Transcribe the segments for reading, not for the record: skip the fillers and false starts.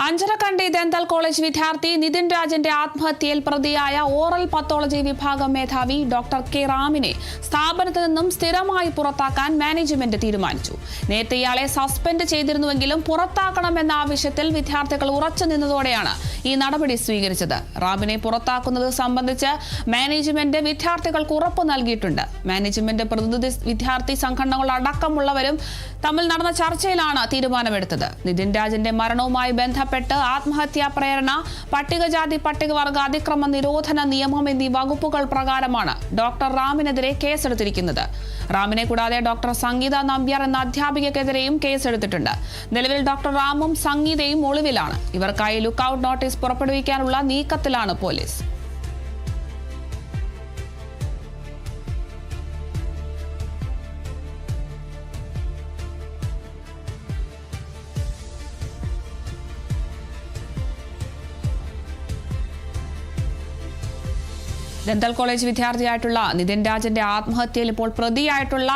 Anjarakandy dental college വിദ്യാർത്ഥി നിതിൻ രാജിന്റെ ആത്മഹത്യയിൽ പ്രതിയായ ഓറൽ പത്തോളജി വിഭാഗം മേധാവി ഡോക്ടർ കെ റാമിനെ സ്ഥാപനത്തിൽ നിന്നും സ്ഥിരമായി പുറത്താക്കാൻ മാനേജ്മെന്റ് തീരുമാനിച്ചു. നേരത്തെ ഇയാളെ സസ്പെൻഡ് ചെയ്തിരുന്നുവെങ്കിലും പുറത്താക്കണമെന്ന ആവശ്യത്തിൽ വിദ്യാർത്ഥികൾ ഉറച്ചു നിന്നതോടെയാണ് ഈ നടപടി സ്വീകരിച്ചത്. റാമിനെ പുറത്താക്കുന്നത് സംബന്ധിച്ച് മാനേജ്മെന്റ് വിദ്യാർത്ഥികൾക്ക് ഉറപ്പ് നൽകിയിട്ടുണ്ട്. മാനേജ്മെന്റ് പ്രതിനിധി വിദ്യാർത്ഥി സംഘടനകൾ അടക്കമുള്ളവരും തമ്മിൽ നടന്ന ചർച്ചയിലാണ് തീരുമാനമെടുത്തത്. നിതിൻ രാജിന്റെ മരണവുമായി ബന്ധപ്പെട്ട് ആത്മഹത്യാ പ്രേരണ, പട്ടികജാതി പട്ടികവർഗ അതിക്രമ നിരോധന നിയമം എന്നീ വകുപ്പുകൾ പ്രകാരമാണ് ഡോക്ടർ റാമിനെതിരെ കേസെടുത്തിരിക്കുന്നത്. റാമിനെ കൂടാതെ ഡോക്ടർ സംഗീത നമ്പ്യാർ എന്ന അധ്യാപികക്കെതിരെയും കേസെടുത്തിട്ടുണ്ട്. നിലവിൽ ഡോക്ടർ റാമും സംഗീതയും ഒളിവിലാണ്. ഇവർക്കായി ലുക്കൌട്ട് നോട്ടീസ് പുറപ്പെടുവിക്കാനുള്ള നീക്കത്തിലാണ് പോലീസ്. ദന്തൽ കോളേജ് വിദ്യാർത്ഥിയായിട്ടുള്ള നിതിൻ രാജിന്റെ ആത്മഹത്യയിൽ ഇപ്പോൾ പ്രതിയായിട്ടുള്ള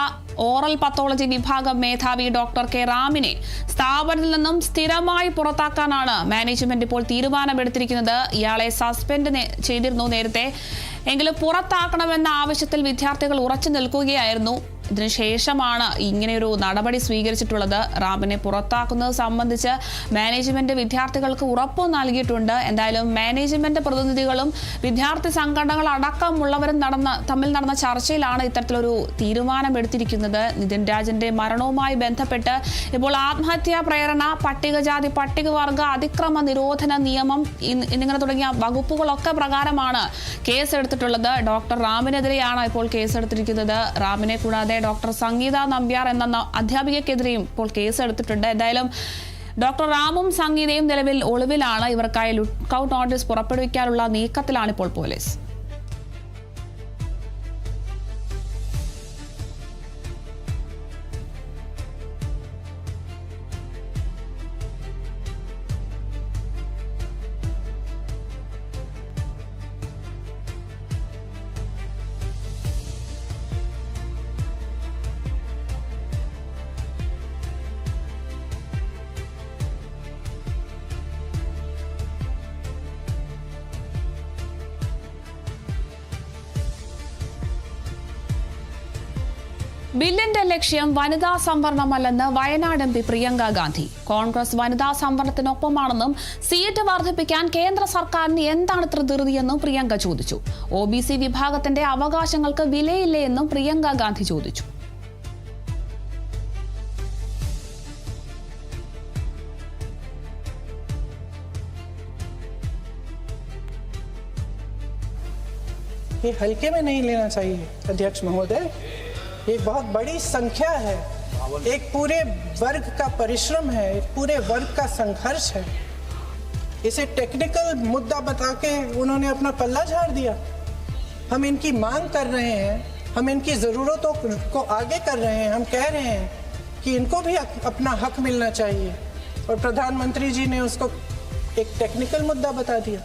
ഓറൽ പത്തോളജി വിഭാഗം മേധാവി ഡോക്ടർ കെ റാമിനെ സ്ഥാപനത്തിൽ നിന്നും സ്ഥിരമായി പുറത്താക്കാനാണ് മാനേജ്മെന്റ് ഇപ്പോൾ തീരുമാനമെടുത്തിരിക്കുന്നത്. ഇയാളെ സസ്പെൻഡ് ചെയ്തിരുന്നു നേരത്തെ, എങ്കിലും പുറത്താക്കണമെന്ന ആവശ്യത്തിൽ വിദ്യാർത്ഥികൾ ഉറച്ചു നിൽക്കുകയായിരുന്നു. ഇതിനുശേഷമാണ് ഇങ്ങനെയൊരു നടപടി സ്വീകരിച്ചിട്ടുള്ളത്. റാമിനെ പുറത്താക്കുന്നത് സംബന്ധിച്ച് മാനേജ്മെന്റ് വിദ്യാർത്ഥികൾക്ക് ഉറപ്പ് നൽകിയിട്ടുണ്ട്. എന്തായാലും മാനേജ്മെന്റ് പ്രതിനിധികളും വിദ്യാർത്ഥി സംഘടനകൾ അടക്കമുള്ളവരും തമ്മിൽ നടന്ന ചർച്ചയിലാണ് ഇത്തരത്തിലൊരു തീരുമാനമെടുത്തിരിക്കുന്നത്. നിതിൻ രാജിന്റെ മരണവുമായി ബന്ധപ്പെട്ട് ഇപ്പോൾ ആത്മഹത്യാ പ്രേരണ, പട്ടികജാതി പട്ടികവർഗ അതിക്രമ നിരോധന നിയമം എന്നിങ്ങനെ തുടങ്ങിയ വകുപ്പുകളൊക്കെ പ്രകാരമാണ് കേസെടുത്തിട്ടുള്ളത്. ഡോക്ടർ റാമിനെതിരെയാണ് ഇപ്പോൾ കേസെടുത്തിരിക്കുന്നത്. റാമിനെ കൂടാതെ ഡോക്ടർ സംഗീത നമ്പ്യാർ എന്ന അധ്യാപികക്കെതിരെയും ഇപ്പോൾ കേസെടുത്തിട്ടുണ്ട്. എന്തായാലും ഡോക്ടർ റാമും സംഗീതയും നിലവിൽ ഒളിവിലാണ്. ഇവർക്കായി ലുക്കൌട്ട് നോട്ടീസ് പുറപ്പെടുവിക്കാനുള്ള നീക്കത്തിലാണ് ഇപ്പോൾ പോലീസ്. ബില്ലിന്റെ ലക്ഷ്യം വനിതാ സംവരണമല്ലെന്ന് വയനാട് എം പി പ്രിയങ്ക ഗാന്ധി. കോൺഗ്രസ് വനിതാ സംവരണത്തിനൊപ്പമാണെന്നും സീറ്റ് വർദ്ധിപ്പിക്കാൻ കേന്ദ്ര സർക്കാരിന് എന്താണ് ഇത്ര ധൃതിയെന്നും പ്രിയങ്ക ചോദിച്ചു. OBC വിഭാഗത്തിന്റെ അവകാശങ്ങൾക്ക് വിലയില്ലേ എന്നും പ്രിയങ്ക ഗാന്ധി ചോദിച്ചു. ये हल्के में नहीं लेना चाहिए अध्यक्ष महोदय। ये बहुत बड़ी संख्या है, एक पूरे वर्ग का परिश्रम है, एक पूरे वर्ग का संघर्ष है। इसे टेक्निकल मुद्दा बता के उन्होंने अपना पल्ला झाड़ दिया। हम इनकी मांग कर रहे हैं, हम इनकी ज़रूरतों को आगे कर रहे हैं, हम कह रहे हैं कि इनको भी अपना हक मिलना चाहिए, और प्रधानमंत्री जी ने उसको एक टेक्निकल मुद्दा बता दिया।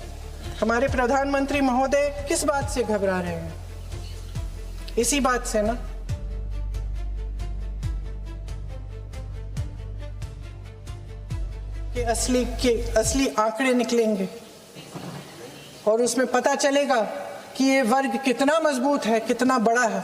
हमारे प्रधानमंत्री महोदय किस बात से घबरा रहे हैं? इसी बात से ना, कि असली आंकड़े निकलेंगे और उसमें पता चलेगा कि ये वर्ग कितना मजबूत है, कितना बड़ा है।